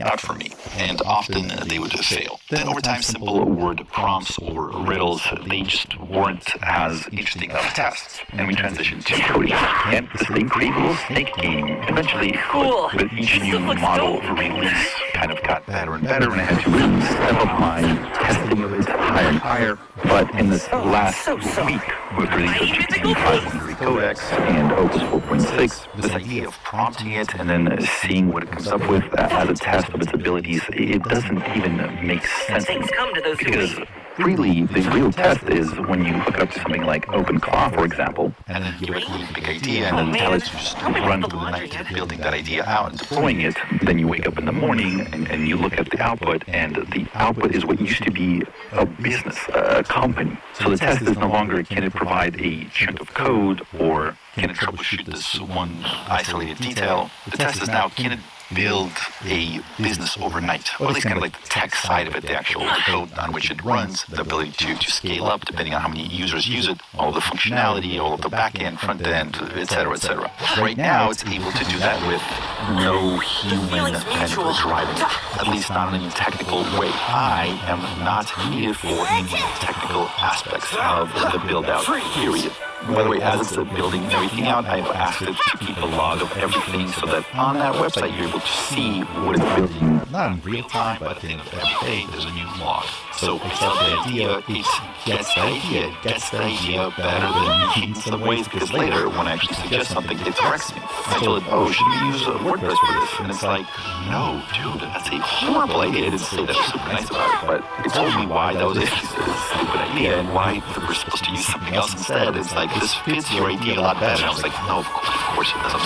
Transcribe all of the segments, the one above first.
out for me, and often they would fail. Then over time, simple word prompts or riddles, they just weren't as interesting of tests, and we transitioned to coding. And the same crazy little snake game eventually, with each new model release, kind of got better and better, and I had to really step up my testing of it higher and higher. But in this last week, with the release of GPT 5.3 Codex and Opus 4.6, this idea of prompting it and then seeing what it comes up with as a test of its abilities, it doesn't even make sense because really, the real test is when you hook up to something like OpenClaw, for example, and then give it a big idea and then tell it to just run through the night building that idea out and deploying it. Then you wake up in the morning and you look at the output, and the output is what used to be a business, a company. So the test is no longer can it provide a chunk of code or can it troubleshoot this one isolated detail. The test is now can it build a business overnight, or at least kind of like the tech side of it, the actual code on which it runs, the ability to scale up depending on how many users use it, all the functionality, all of the back end, front end, etc., etc. Right now, it's able to do that with no human kind of driving it, at least not in any technical way. I am not needed for any technical aspects of the build-out period. By the way, as it's building everything out, I've asked it to keep a log of everything so that on that website you're able to see what it's building, not in real time, but at the end of every day there's a new log. So it's the idea, it gets the idea better than me in some ways, because later when I actually suggest something, it corrects me. I told it, oh, should we use WordPress for this? And it's like, no, dude, that's a horrible idea. I didn't say that was super nice about it, but it told me why that was a stupid idea and why we're supposed to use something else instead. It's like, this fits your idea a lot better. And I was like, no, of course it does.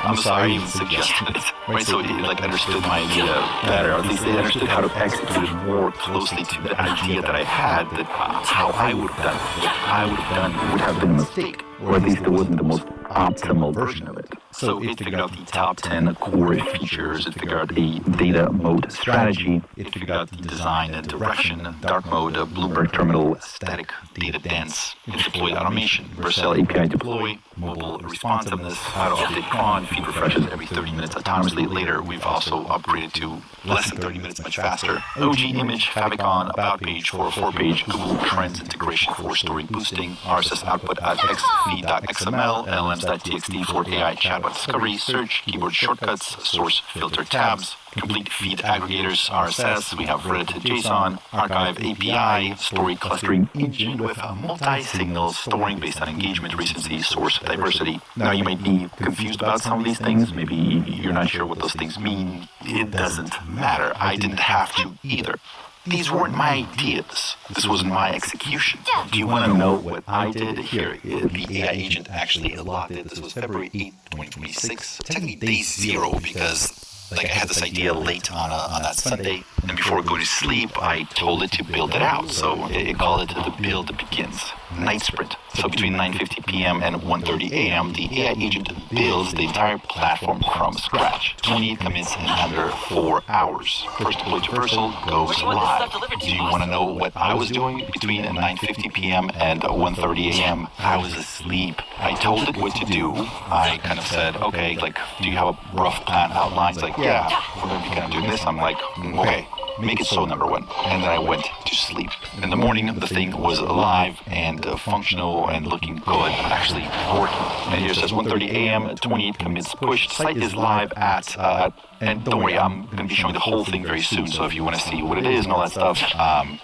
I'm sorry you suggested it. Right, so it like understood my idea better, or at least it understood how to execute it more closely to the idea that I had, that how I would have done it. What I would have done would have been a mistake, or at least it wasn't the most optimal version of it. So it figured out the top 10 core features, it figured out a data mode strategy, it figured out the design and direction, dark mode, Bloomberg terminal, static data dense, deployed automation, Vercel API deploy, mobile responsiveness, auto update cron, feed refreshes every 30 minutes autonomously. Later, we've also upgraded to less than 30 minutes, much faster. OG image, favicon, about page for a 4-page Google Trends integration for story boosting, RSS output at xv.xml, LLMs.txt for AI chatbot discovery, search, keyboard shortcuts, source filter tabs, complete feed aggregators, RSS, we have Reddit to JSON, archive API, story clustering engine with a multi-signal storing based on engagement, recency, source diversity. Now you might be confused about some of these things, maybe you're not sure what those things mean. It doesn't matter, I didn't have to either. These weren't my ideas. This wasn't my execution. Do you want to know what I did? Here, the AI agent actually logged it. This was February 8th, 2026. Technically day 0 because I had this idea late on that Sunday, and before going to sleep, I told it to build it out. So it called it the build begins. Night sprint. So between 9:50 p.m. and 1:30 a.m., the AI agent builds the entire platform from scratch. 28 commits in under 4 hours. First deploy to Vercel goes live. Do you want to know what I was doing between 9:50 p.m. and 1:30 a.m.? I was asleep. I told it what to do. I kind of said, okay, like, do you have a rough plan outline? It's like, yeah, we're going to be kind of doing this. I'm like, okay. Make it so, number one. And then I went to sleep. In the morning, the thing was alive and functional and looking good, actually working. And here it says 1:30 a.m., 28 commits pushed. Site is live at, and don't worry, I'm going to be showing the whole thing very soon. So if you want to see what it is and all that stuff,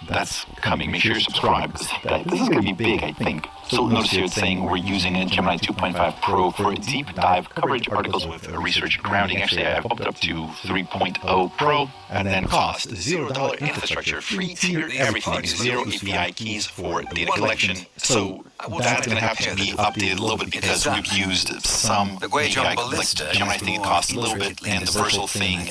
that's coming. Make sure you subscribe, because this is going to be big, I think. So notice here it's saying we're using a Gemini 2.5 Pro for deep dive coverage articles with research grounding. Actually, I bumped it up to 3.0 Pro. And then cost, $0 infrastructure, free tier everything, 0 API keys for data collection. So that's going to have to be updated a little bit because we've used some API, like Gemini thing, it costs a little bit, and the Vercel thing,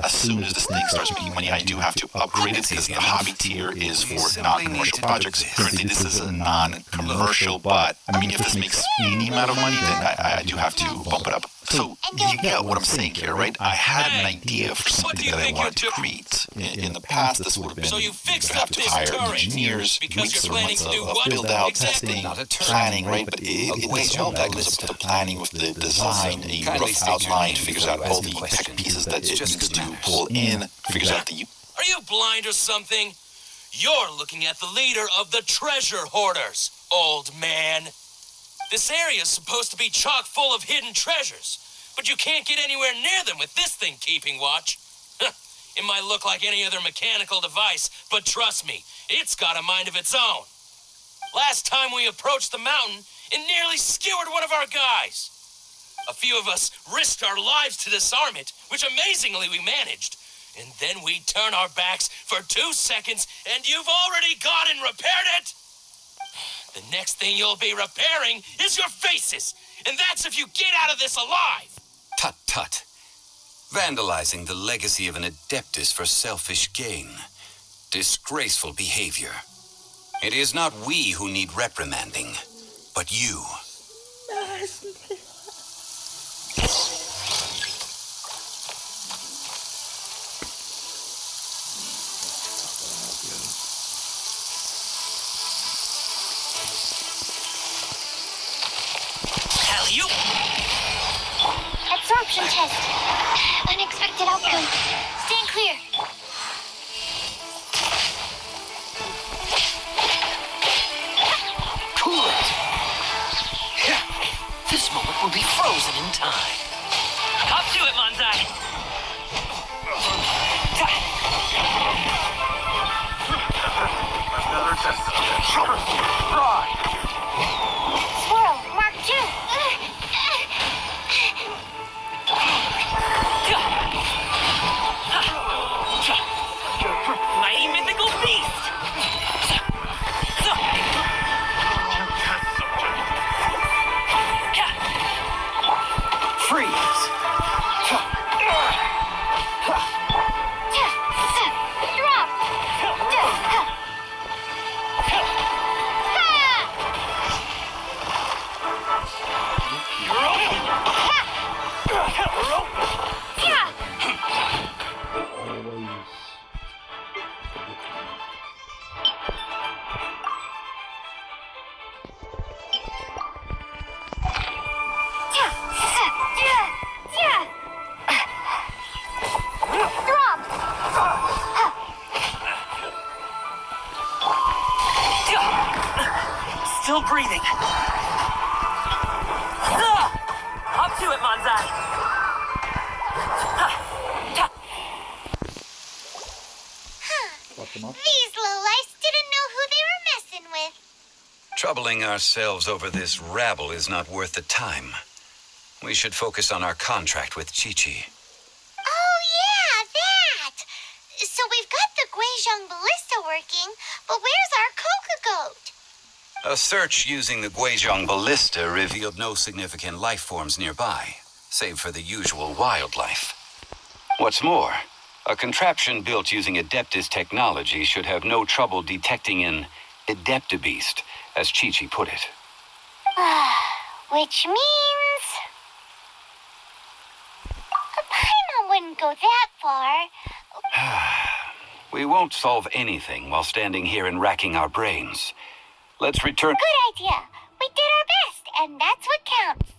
as soon as this thing starts making money, I do have to upgrade it because the hobby tier is for non-commercial projects. Currently, this is a non-commercial, but I mean, if this makes any amount of money, then I do have to bump it up. So, you get what I'm saying here, right? I had an idea for something that I wanted to create. In the past, this would have been... So you fixed have up to this hire turret engineers, because weeks you're or planning months to do of what? build-out, Exactly. testing, Not a turret. planning, right? But it's all that goes up to planning with the design, a rough outline, figures out all the tech pieces that it needs to pull in, figures out the... Are you blind or something? You're looking at the leader of the treasure hoarders, old man. This area is supposed to be chock full of hidden treasures, but you can't get anywhere near them with this thing keeping watch. It might look like any other mechanical device, but trust me, it's got a mind of its own. Last time we approached the mountain, it nearly skewered one of our guys. A few of us risked our lives to disarm it, which amazingly we managed. And then we turn our backs for 2 seconds, and you've already gone and repaired it! The next thing you'll be repairing is your faces, and that's if you get out of this alive! Tut tut. Vandalizing the legacy of an Adeptus for selfish gain. Disgraceful behavior. It is not we who need reprimanding, but you. Alley-oop! Absorption test. Unexpected outcome. Stand clear. Cool it! This moment will be frozen in time. Up to it, Manzai! Another test. Swirl. Mark 2. Mighty mythical beast! Freeze! Drop. Still breathing. Up to it, Manzai. These lowlifes didn't know who they were messing with. Troubling ourselves over this rabble is not worth the time. We should focus on our contract with Chi-Chi. Oh, yeah, that. So we've got the Guizhong ballista working, but where's our Coca goat? A search using the Guizhong ballista revealed no significant life forms nearby, save for the usual wildlife. What's more, a contraption built using Adeptus technology should have no trouble detecting an Adeptabeast, as Chi-Chi put it. Which means... Paimon wouldn't go that far. We won't solve anything while standing here and racking our brains. Let's return... Good idea. We did our best, and that's what counts.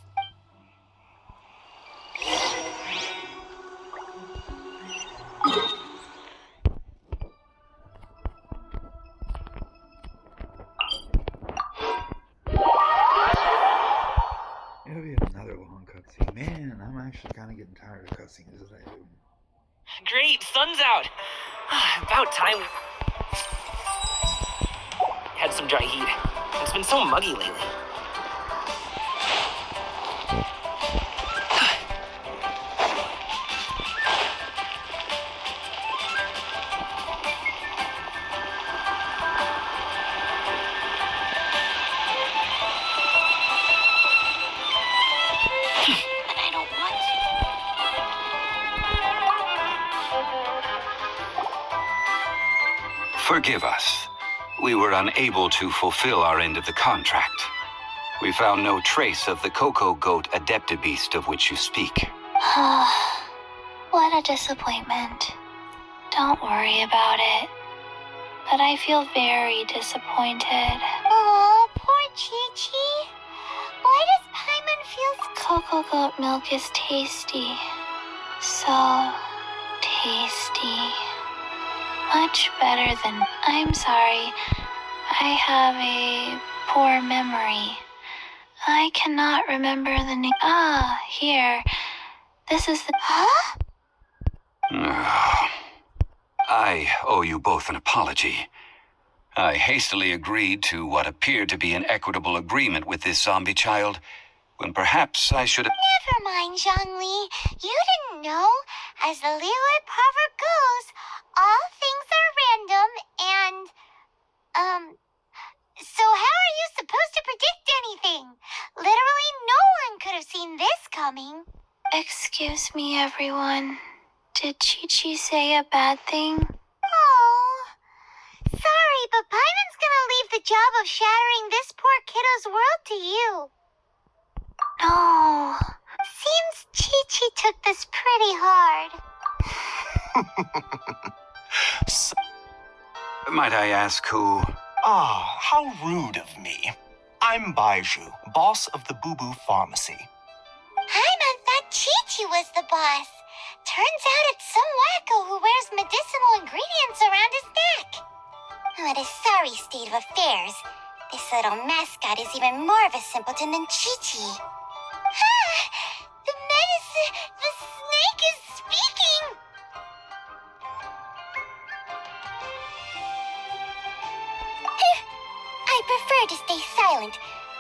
It'll be another long cutscene. Man, I'm actually kind of getting tired of cutscenes as I do. Great, sun's out. About time. Had some dry heat. It's been so muggy lately. But I don't want to. Forgive us. We were unable to fulfill our end of the contract. We found no trace of the Coco Goat Adeptabeast of which you speak. What a disappointment. Don't worry about it. But I feel very disappointed. Oh, poor Chi-Chi. Why does Paimon feel... Cocoa goat milk is tasty. So tasty. Much better than... I'm sorry. I have a poor memory. I cannot remember the name... Ah, here. This is the... Huh? I owe you both an apology. I hastily agreed to what appeared to be an equitable agreement with this zombie child, when perhaps I should have... Never mind, Zhongli. You didn't know. As the Liyue proverb goes, all things are random and... So how are you supposed to predict anything? Literally no one could have seen this coming. Excuse me, everyone. Did Chi-Chi say a bad thing? Oh, sorry, but Paimon's gonna leave the job of shattering this poor kiddo's world to you. No. Seems Chi-Chi took this pretty hard. Might I ask who... Ah, how rude of me. I'm Baiju, boss of the Boo Boo Pharmacy. Paimon thought Chi-Chi was the boss. Turns out it's some wacko who wears medicinal ingredients around his neck. What a sorry state of affairs. This little mascot is even more of a simpleton than Chi-Chi. Ah! The snake is speaking! I prefer to stay silent,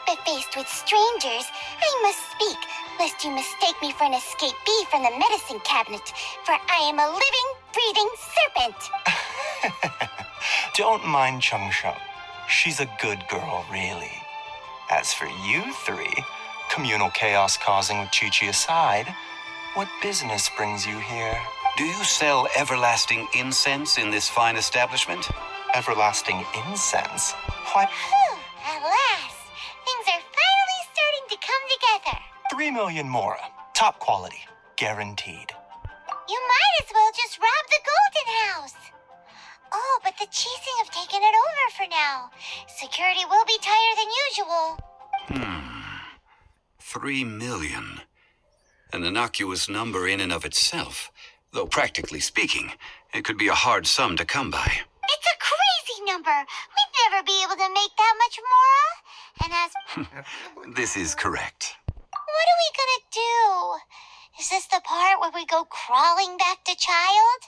but faced with strangers, I must speak, lest you mistake me for an escapee from the medicine cabinet, for I am a living, breathing serpent. Don't mind Chung Sheng. She's a good girl, really. As for you three, communal chaos causing with Chi-Chi aside, what business brings you here? Do you sell everlasting incense in this fine establishment? Everlasting incense? What? Whew, at last, things are finally starting to come together. 3 million mora. Top quality. Guaranteed. You might as well just rob the Golden House. Oh, but the Chising have taken it over for now. Security will be tighter than usual. 3 million. An innocuous number in and of itself, though practically speaking, it could be a hard sum to come by. It's a crazy number. We'd never be able to make that much mora. And as... This is correct. What are we gonna do? Is this the part where we go crawling back to child?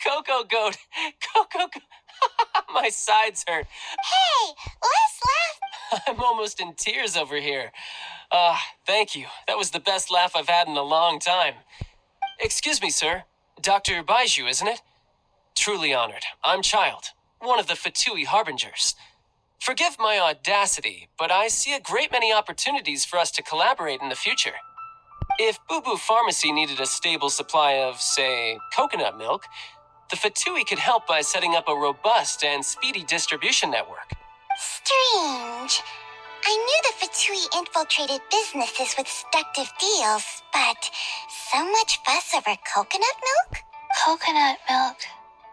Coco Goat. Coco Goat. My sides hurt. Hey, let's laugh. I'm almost in tears over here. Thank you. That was the best laugh I've had in a long time. Excuse me, sir. Dr. Baiju, isn't it? Truly honored. I'm Child, one of the Fatui Harbingers. Forgive my audacity, but I see a great many opportunities for us to collaborate in the future. If Boo Boo Pharmacy needed a stable supply of, say, coconut milk, the Fatui could help by setting up a robust and speedy distribution network. Strange. I knew the Fatui infiltrated businesses with seductive deals, but so much fuss over coconut milk? Coconut milk.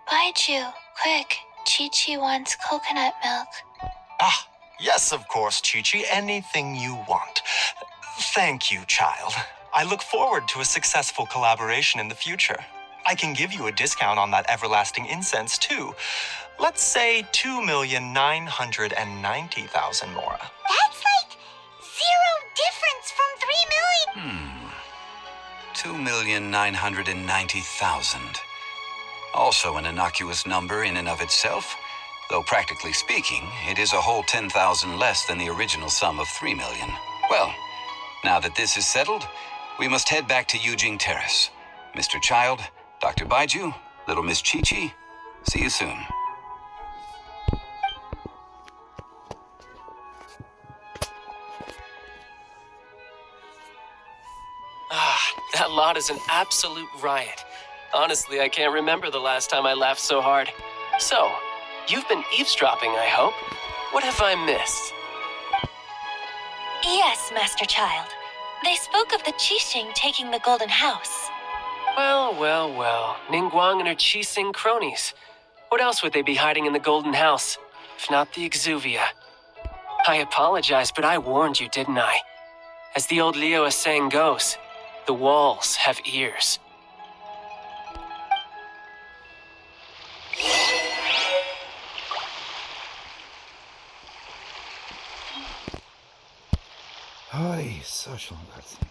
Baiju, quick. Chi-Chi wants coconut milk. Ah, yes, of course, Chi-Chi. Anything you want. Thank you, child. I look forward to a successful collaboration in the future. I can give you a discount on that everlasting incense, too. Let's say 2,990,000 mora. That's like zero difference from 3 million. 2,990,000. Also an innocuous number in and of itself, though practically speaking, it is a whole 10,000 less than the original sum of 3 million. Well, now that this is settled, we must head back to Yujing Terrace. Mr. Child, Dr. Baiju, little Miss Chi-Chi, see you soon. That lot is an absolute riot. Honestly, I can't remember the last time I laughed so hard. So, You've been eavesdropping, I hope. What have I missed? Yes, Master Child. They spoke of the Qixing taking the Golden House. Well. Ningguang and her Qixing cronies. What else would they be hiding in the Golden House, if not the Exuvia? I apologize, but I warned you, didn't I? As the old Liyue saying goes, the walls have ears. Ay, social cutscenes.